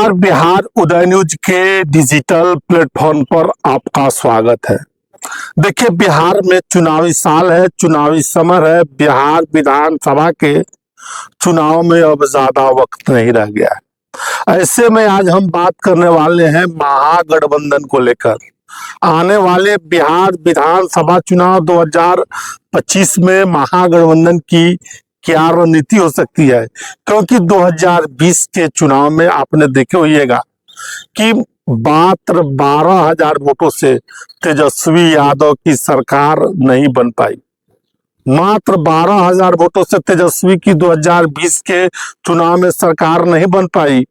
नमस्कार, बिहार उदय न्यूज के digital platform पर आपका स्वागत है। देखिए, बिहार में चुनावी साल है, चुनावी समय है। बिहार विधानसभा के चुनाव में अब ज्यादा वक्त नहीं रह गया है। ऐसे में आज हम बात करने वाले हैं महागठबंधन को लेकर। आने वाले बिहार विधानसभा चुनाव 2025 में महागठबंधन की क्या रणनीति हो सकती है, क्योंकि 2020 के चुनाव में आपने देखे होइएगा कि मात्र 12,000 वोटों से तेजस्वी यादव की सरकार नहीं बन पाई। मात्र 12,000 वोटों से तेजस्वी की 2020 के चुनाव में सरकार नहीं बन पाई।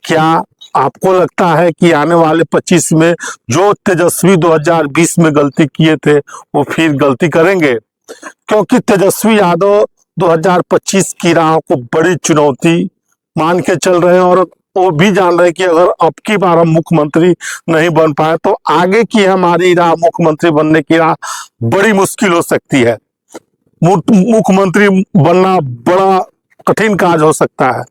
क्या आपको लगता है कि आने वाले 25 में जो तेजस्वी 2020 में गलती किए थे वो फिर गलती करेंगे? क्योंकि तेजस्वी यादव 2025 की राह को बड़ी चुनौती मान के चल रहे हैं और वो भी जान रहे हैं कि अगर अब की बार हम मुख्यमंत्री नहीं बन पाए तो आगे की हमारी राह, मुख्यमंत्री बनने की राह बड़ी मुश्किल हो सकती है। मुख्यमंत्री बनना बड़ा कठिन कार्य हो सकता है।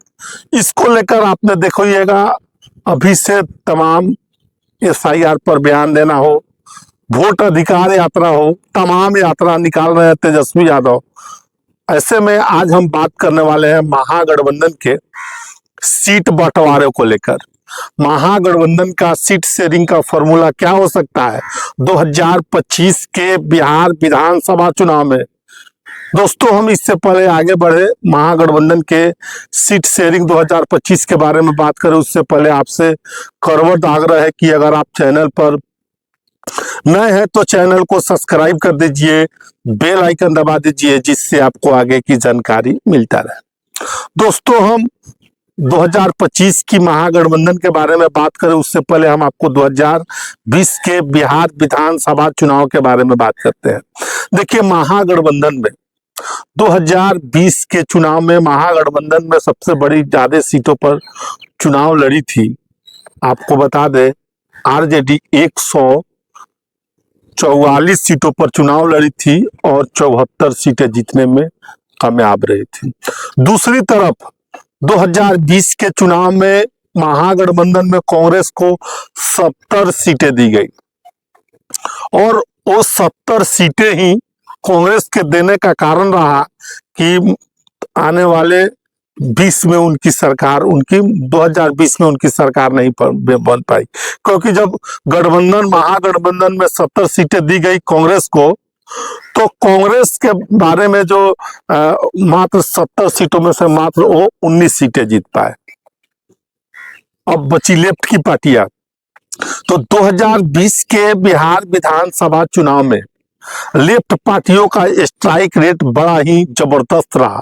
इसको लेकर आपने देखिएगा, अभी से तमाम SIR पर बयान देना हो, वोट अधिकार यात्रा हो, तमाम यात्रा निकाल रहे हैं तेजस्वी यादव। ऐसे में आज हम बात करने वाले हैं महागठबंधन के सीट बंटवारे को लेकर। महागठबंधन का सीट शेयरिंग का फॉर्मूला क्या हो सकता है 2025 के बिहार विधानसभा चुनाव में? दोस्तों, हम इससे पहले आगे बढ़े महागठबंधन के सीट शेयरिंग 2025 के बारे में बात करें, उससे पहले आपसे करवट आग्रह है कि अगर आप चैनल पर नए हैं तो चैनल को सब्सक्राइब कर दीजिए, बेल आइकन दबा दीजिए, जिससे आपको आगे की जानकारी मिलता रहे। दोस्तों, हम 2025 की महागठबंधन के बारे में बात करें उससे पहले हम आपको 2020 के बिहार विधानसभा चुनाव के बारे में बात करते हैं। देखिए, महागठबंधन में 2020 के चुनाव में महागठबंधन में सबसे बड़ी ज्यादा सीटों पर चुनाव लड़ी थी। आपको बता दें, RJD 144 सीटों पर चुनाव लड़ी थी और 74 सीटें जीतने में कामयाब रही थी। दूसरी तरफ 2020 के चुनाव में महागठबंधन में कांग्रेस को 70 सीटें दी गई और वो 70 सीटें ही कांग्रेस के देने का कारण रहा कि आने वाले 20 में उनकी सरकार 2020 में उनकी सरकार नहीं बन पाई। क्योंकि जब महागठबंधन में 70 सीटें दी गई कांग्रेस को, तो कांग्रेस के बारे में जो मात्र 70 सीटों में से मात्र वो 19 सीटें जीत पाए। अब बची लेफ्ट की पार्टियां। तो 2020 के बिहार विधानसभा चुनाव में लेफ्ट पार्टियों का स्ट्राइक रेट बड़ा ही जबरदस्त रहा।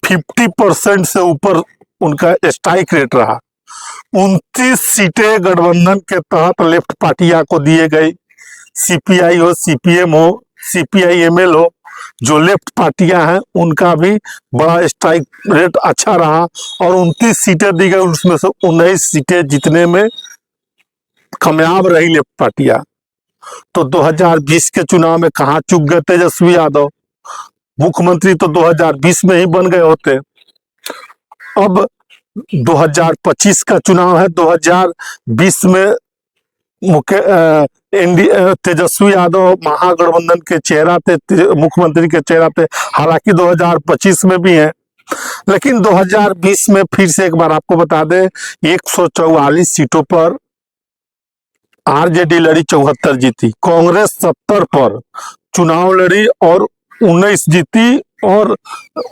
50% से ऊपर उनका स्ट्राइक रेट रहा। 29 सीटें गठबंधन के तहत लेफ्ट पार्टियां को दिए गई। CPI हो, CPM हो, CPI-ML हो, जो लेफ्ट पार्टियां हैं उनका भी बड़ा स्ट्राइक रेट अच्छा रहा और 29 सीटें दी गई, उसमें से 19 सीटें जीतने में कामयाब रही लेफ्ट पार्टियां। तो 2020 के चुनाव में कहां चूक गए तेजस्वी यादव? मुख्यमंत्री तो 2020 में ही बन गए होते। अब 2025 का चुनाव है। 2020 में तेजस्वी यादव महागठबंधन के चेहरा थे, मुख्यमंत्री के चेहरा थे। हालांकि 2025 में भी है, लेकिन 2020 में फिर से एक बार आपको बता दें, 144 सीटों पर RJD लड़ी, 74 जीती। कांग्रेस 70 पर चुनाव लड़ी और 19 जीती और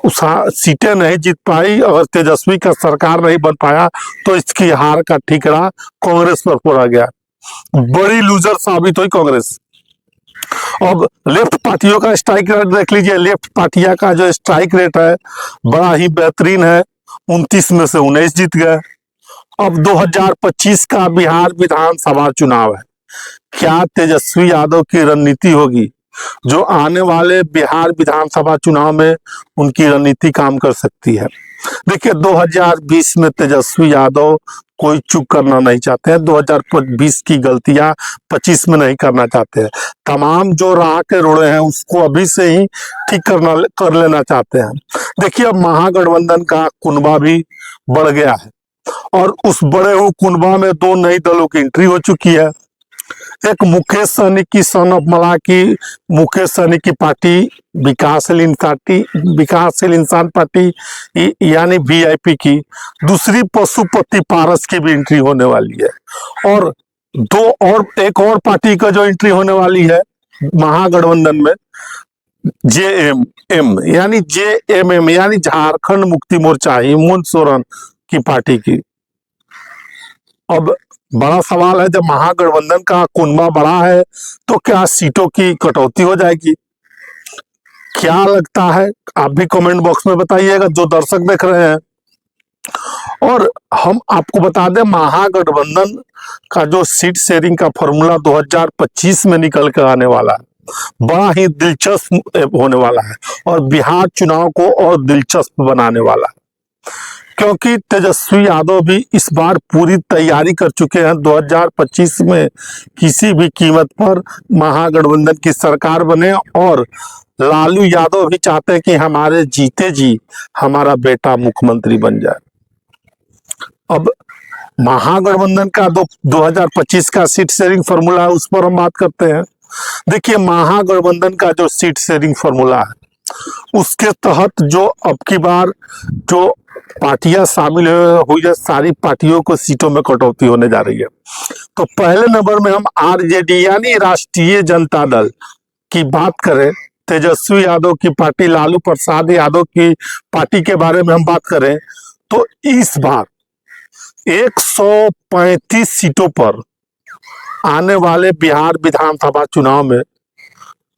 सीटें नहीं जीत पाई। अगर तेजस्वी का सरकार नहीं बन पाया तो इसकी हार का ठिकरा कांग्रेस पर फोड़ा गया। बड़ी लूजर साबित हुई कांग्रेस। अब लेफ्ट पार्टियों का स्ट्राइक रेट देख लीजिए। लेफ्ट पार्टियां का जो स्ट्राइक रेट है बड़ा ही बेहतरीन है। 29 में से 19 जीत गए। अब 2025 का बिहार विधानसभा चुनाव है। क्या तेजस्वी यादव की रणनीति होगी जो आने वाले बिहार विधानसभा चुनाव में उनकी रणनीति काम कर सकती है? देखिए, 2020 में तेजस्वी यादव कोई चूक करना नहीं चाहते हैं। 2020 की गलतियां 25 में नहीं करना चाहते हैं। तमाम जो राह के रोड़े हैं उसको अभी से ही ठीक कर लेना चाहते हैं। देखिए, अब महागठबंधन का कुनबा भी बढ़ गया है। और उस बड़े हुए कुनबा में दो नई दलों की एंट्री हो चुकी है। एक मुकेश सहनी की सन ऑफ मला की मुकेश सहनी की पार्टी विकासशील इंसान पार्टी यानी वीआईपी की, दूसरी पशुपति पारस की भी एंट्री होने वाली है। और एक और पार्टी का जो एंट्री होने वाली है महागठबंधन में, जेएमएम यानी झारखंड मुक्ति मोर्चा, हेमंत सोरेन की पार्टी की। अब बड़ा सवाल है, जब महागठबंधन का कुनबा बड़ा है तो क्या सीटों की कटौती हो जाएगी? क्या लगता है आप भी कमेंट बॉक्स में बताइएगा, जो दर्शक देख रहे हैं। और हम आपको बता दें, महागठबंधन का जो सीट शेयरिंग का फॉर्मूला 2025 में निकल कर आने वाला है, बड़ा ही दिलचस्प होने वाला है और बिहार चुनाव को और दिलचस्प बनाने वाला है, क्योंकि तेजस्वी यादव भी इस बार पूरी तैयारी कर चुके हैं 2025 में किसी भी कीमत पर महागठबंधन की सरकार बने। और लालू यादव भी चाहते हैं कि हमारे जीते जी हमारा बेटा मुख्यमंत्री बन जाए। अब महागठबंधन का 2025 का सीट शेयरिंग फॉर्मूला है, उस पर हम बात करते हैं। देखिए, महागठबंधन का जो सीट शेयरिंग फॉर्मूला है, उसके तहत जो अब की बार जो पार्टियां शामिल हुई है, सारी पार्टियों को सीटों में कटौती होने जा रही है। तो पहले नंबर में हम आरजेडी यानी राष्ट्रीय जनता दल की बात करें, तेजस्वी यादव की पार्टी, लालू प्रसाद यादव की पार्टी के बारे में हम बात करें, तो इस बार 135 सीटों पर आने वाले बिहार विधानसभा चुनाव में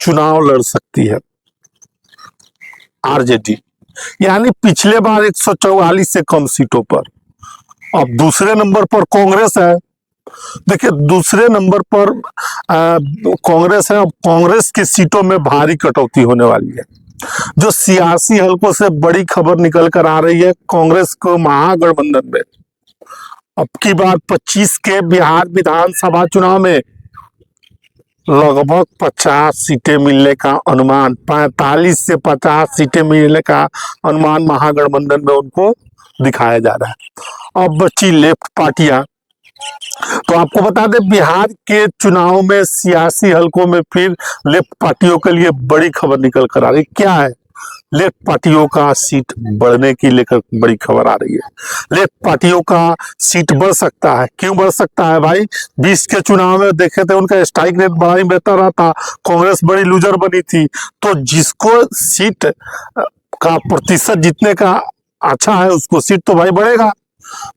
चुनाव लड़ सकती है आरजेडी, यानी पिछले बार 144 से कम सीटों पर। अब दूसरे नंबर पर कांग्रेस है। देखिए, दूसरे नंबर पर कांग्रेस है। अब कांग्रेस की सीटों में भारी कटौती होने वाली है। जो सियासी हलकों से बड़ी खबर निकल कर आ रही है, कांग्रेस को महागठबंधन में अब की बार 25 के बिहार विधानसभा चुनाव में लगभग 50 सीटें मिलने का अनुमान, 45 से 50 सीटें मिलने का अनुमान महागठबंधन में उनको दिखाया जा रहा है। अब बची लेफ्ट पार्टियां, तो आपको बता दें, बिहार के चुनाव में सियासी हलकों में फिर लेफ्ट पार्टियों के लिए बड़ी खबर निकल कर आ रही। क्या है? लेफ्ट पार्टियों का सीट बढ़ने की लेकर बड़ी खबर आ रही है। लेफ्ट पार्टियों का सीट बढ़ सकता है। क्यों बढ़ सकता है भाई? 20 के चुनाव में देखे थे, उनका स्ट्राइक रेट बड़ा ही बेहतर रहा था, कांग्रेस बड़ी लूजर बनी थी। तो जिसको सीट का प्रतिशत जीतने का अच्छा है, उसको सीट तो भाई बढ़ेगा,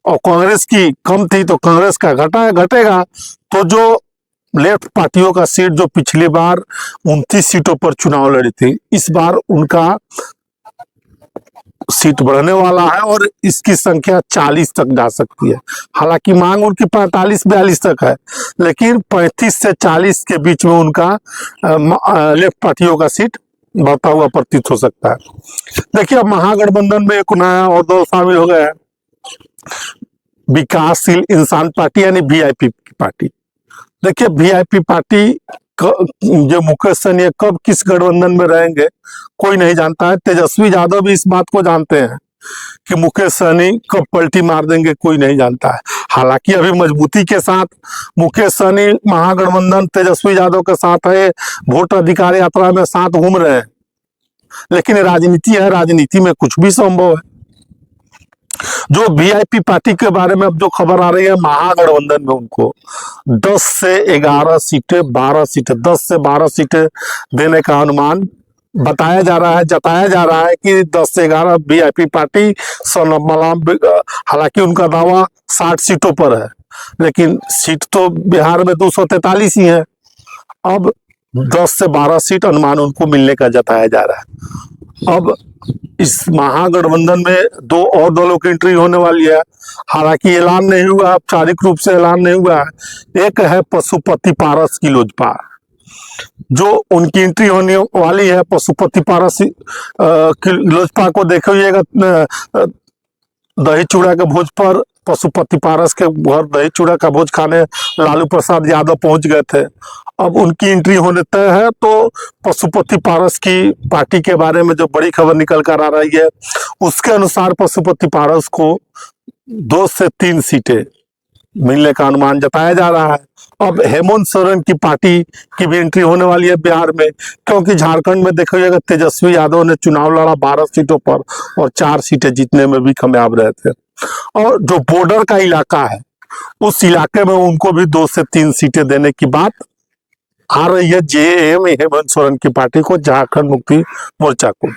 और कांग्रेस की कम थी तो कांग्रेस का घटेगा। तो जो लेफ्ट पार्टियों का सीट, जो पिछली बार 29 सीटों पर चुनाव लड़ी थी, इस बार उनका सीट बढ़ने वाला है और इसकी संख्या 40 तक जा सकती है। हालांकि मांग उनकी 45-42 तक है, लेकिन 35 से 40 के बीच में उनका लेफ्ट पार्टियों का सीट बढ़ता हुआ प्रतीत हो सकता है। देखिए, अब महागठबंधन में एक नया और दल शामिल हो गया है, विकासशील इंसान पार्टी यानी वीआईपी की पार्टी। देखिए, वीआईपी पार्टी जो मुकेश सहनी कब किस गठबंधन में रहेंगे कोई नहीं जानता है। तेजस्वी यादव भी इस बात को जानते हैं कि मुकेश सहनी कब पलटी मार देंगे, कोई नहीं जानता है। हालांकि अभी मजबूती के साथ मुकेश सहनी महागठबंधन तेजस्वी यादव के साथ है, वोट अधिकार यात्रा में साथ घूम रहे हैं, लेकिन राजनीति है, राजनीति में कुछ भी संभव है। जो वीआईपी पार्टी के बारे में अब जो खबर आ रही है, महागठबंधन में उनको 10 से 11 सीटें, 12 सीटें, 10 से 12 सीटें देने का अनुमान बताया जा रहा है, जताया जा रहा है कि 10 से 11 वीआईपी पार्टी सोनम। हालांकि उनका दावा 60 सीटों पर है, लेकिन सीट तो बिहार में 243 ही है। अब 10 से 12 सीट अनुमान उनको मिलने का जताया जा रहा है। अब इस महागठबंधन में दो और दलों की एंट्री होने वाली है। हालांकि ऐलान नहीं हुआ, औपचारिक रूप से ऐलान नहीं हुआ है। एक है पशुपति पारस की लोजपा, जो उनकी एंट्री होने वाली है। पशुपति पारस की लोजपा को देखिएगा, दही चूड़ा के भोज पर पशुपति पारस के घर दही चूड़ा का भोज खाने लालू प्रसाद यादव पहुंच गए थे। अब उनकी एंट्री होने तय है। तो पशुपति पारस की पार्टी के बारे में जो बड़ी खबर निकल कर आ रही है, उसके अनुसार पशुपति पारस को 2 से 3 सीटें मिलने का अनुमान जताया जा रहा है। अब हेमंत सोरेन की पार्टी की भी एंट्री होने वाली है बिहार में, क्योंकि झारखंड में देखिएगा तेजस्वी यादव ने चुनाव लड़ा 12 सीटों पर और 4 सीटें जीतने में भी कामयाब रहे थे। और जो बॉर्डर का इलाका है उस इलाके में उनको भी 2 से 3 सीटें देने की बात आ रही है जेएम हेमंत सोरेन की पार्टी को, झारखंड मुक्ति मोर्चा को।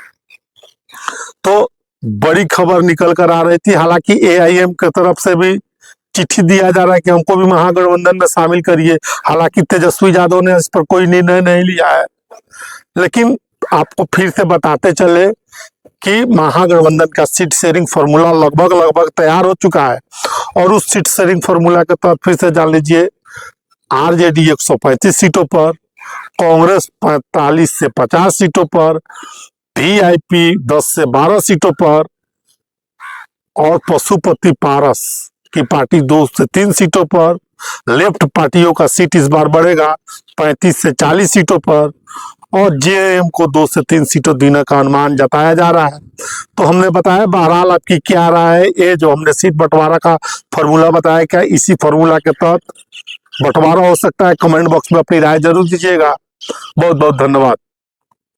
तो बड़ी खबर निकल कर आ रही थी, हालांकि एआईएम की तरफ से भी चिट्ठी दिया जा रहा है कि हमको भी महागठबंधन में शामिल करिए। हालांकि तेजस्वी यादव ने इस पर कोई निर्णय नहीं लिया है, लेकिन आपको फिर से बताते चले कि महागठबंधन का सीट शेयरिंग फॉर्मूला लगभग तैयार हो चुका है। और उस सीट शेयरिंग फॉर्मूला के तहत फिर से जान लीजिए, आरजेडी 135 सीटों पर, कांग्रेस 45 से 50 सीटों पर, वीआईपी 10 से 12 सीटों पर और पशुपति पारस की पार्टी 2 से 3 सीटों पर। लेफ्ट पार्टियों का सीट इस बार बढ़ेगा 35 से 40 सीटों पर और जेएम को 2 से 3 सीटों देने का अनुमान जताया जा रहा है। तो हमने बताया, बहरहाल आपकी क्या राय है? ये जो हमने सीट बंटवारा का फॉर्मूला बताया, क्या इसी फॉर्मूला के तहत बंटवारा हो सकता है? कमेंट बॉक्स में अपनी राय जरूर दीजिएगा। बहुत बहुत धन्यवाद।